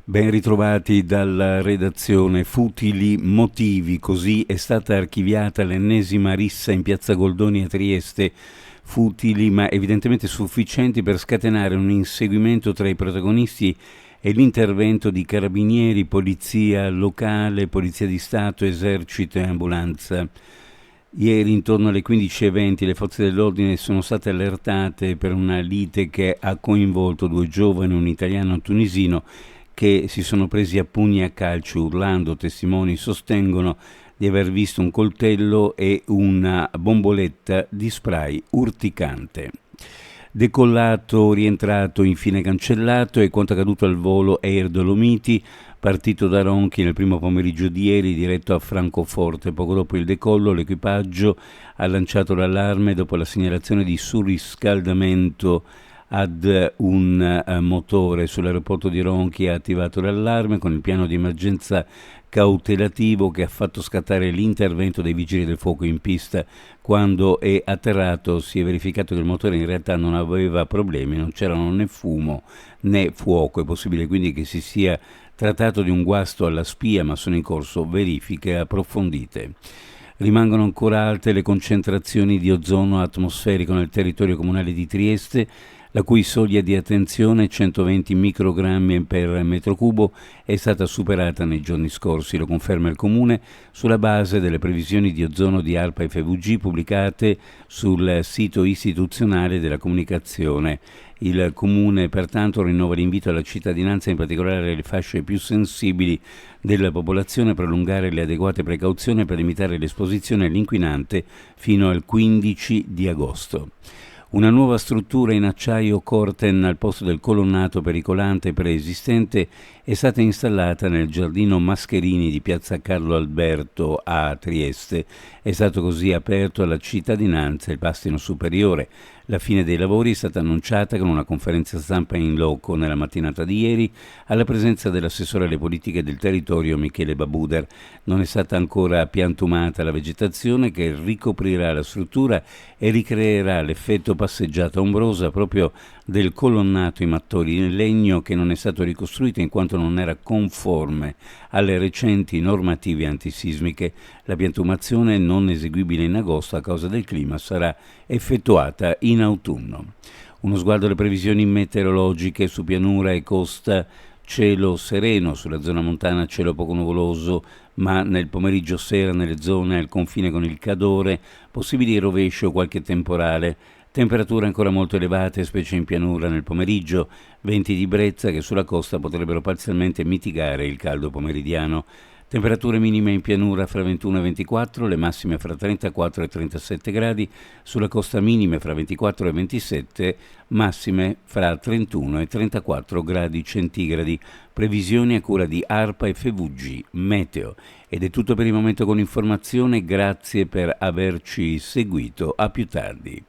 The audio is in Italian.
Ben ritrovati dalla redazione. Futili motivi, così è stata archiviata l'ennesima rissa in piazza Goldoni a Trieste. Futili ma evidentemente sufficienti per scatenare un inseguimento tra i protagonisti e l'intervento di carabinieri, polizia locale, polizia di Stato, esercito e ambulanza. Ieri intorno alle 15:20 le forze dell'ordine sono state allertate per una lite che ha coinvolto 2 giovani, un italiano e un tunisino, che si sono presi a pugni e a calci urlando. Testimoni sostengono di aver visto un coltello e una bomboletta di spray urticante. Decollato, rientrato, infine cancellato è quanto accaduto al volo Air Dolomiti, partito da Ronchi nel primo pomeriggio di ieri, diretto a Francoforte. Poco dopo il decollo l'equipaggio ha lanciato l'allarme dopo la segnalazione di surriscaldamento ad un motore. Sull'aeroporto di Ronchi ha attivato l'allarme con il piano di emergenza cautelativo che ha fatto scattare l'intervento dei vigili del fuoco in pista. Quando è atterrato si è verificato che il motore in realtà non aveva problemi, non c'erano né fumo né fuoco. È possibile quindi che si sia trattato di un guasto alla spia, ma sono in corso verifiche approfondite. Rimangono ancora alte le concentrazioni di ozono atmosferico nel territorio comunale di Trieste, la cui soglia di attenzione, 120 microgrammi per metro cubo, è stata superata nei giorni scorsi. Lo conferma il Comune sulla base delle previsioni di ozono di ARPA e FVG pubblicate sul sito istituzionale della comunicazione. Il Comune pertanto rinnova l'invito alla cittadinanza, in particolare alle fasce più sensibili della popolazione, a prolungare le adeguate precauzioni per limitare l'esposizione all'inquinante fino al 15 di agosto. Una nuova struttura in acciaio Corten al posto del colonnato pericolante preesistente è stata installata nel giardino Mascherini di piazza Carlo Alberto a Trieste. È stato così aperto alla cittadinanza il Pastino Superiore. La fine dei lavori è stata annunciata con una conferenza stampa in loco nella mattinata di ieri, alla presenza dell'assessore alle politiche del territorio Michele Babuder. Non è stata ancora piantumata la vegetazione che ricoprirà la struttura e ricreerà l'effetto passeggiata ombrosa proprio del colonnato in mattoni in legno, che non è stato ricostruito in quanto non era conforme alle recenti normative antisismiche. La piantumazione, non eseguibile in agosto a causa del clima, sarà effettuata in autunno. Uno sguardo alle previsioni meteorologiche: su pianura e costa cielo sereno, sulla zona montana cielo poco nuvoloso, ma nel pomeriggio sera nelle zone al confine con il Cadore possibili rovesci o qualche temporale. Temperature ancora molto elevate, specie in pianura nel pomeriggio, venti di brezza che sulla costa potrebbero parzialmente mitigare il caldo pomeridiano. Temperature minime in pianura fra 21 e 24, le massime fra 34 e 37 gradi, sulla costa minime fra 24 e 27, massime fra 31 e 34 gradi centigradi. Previsioni a cura di ARPA e FVG Meteo. Ed è tutto per il momento con informazione, grazie per averci seguito, a più tardi.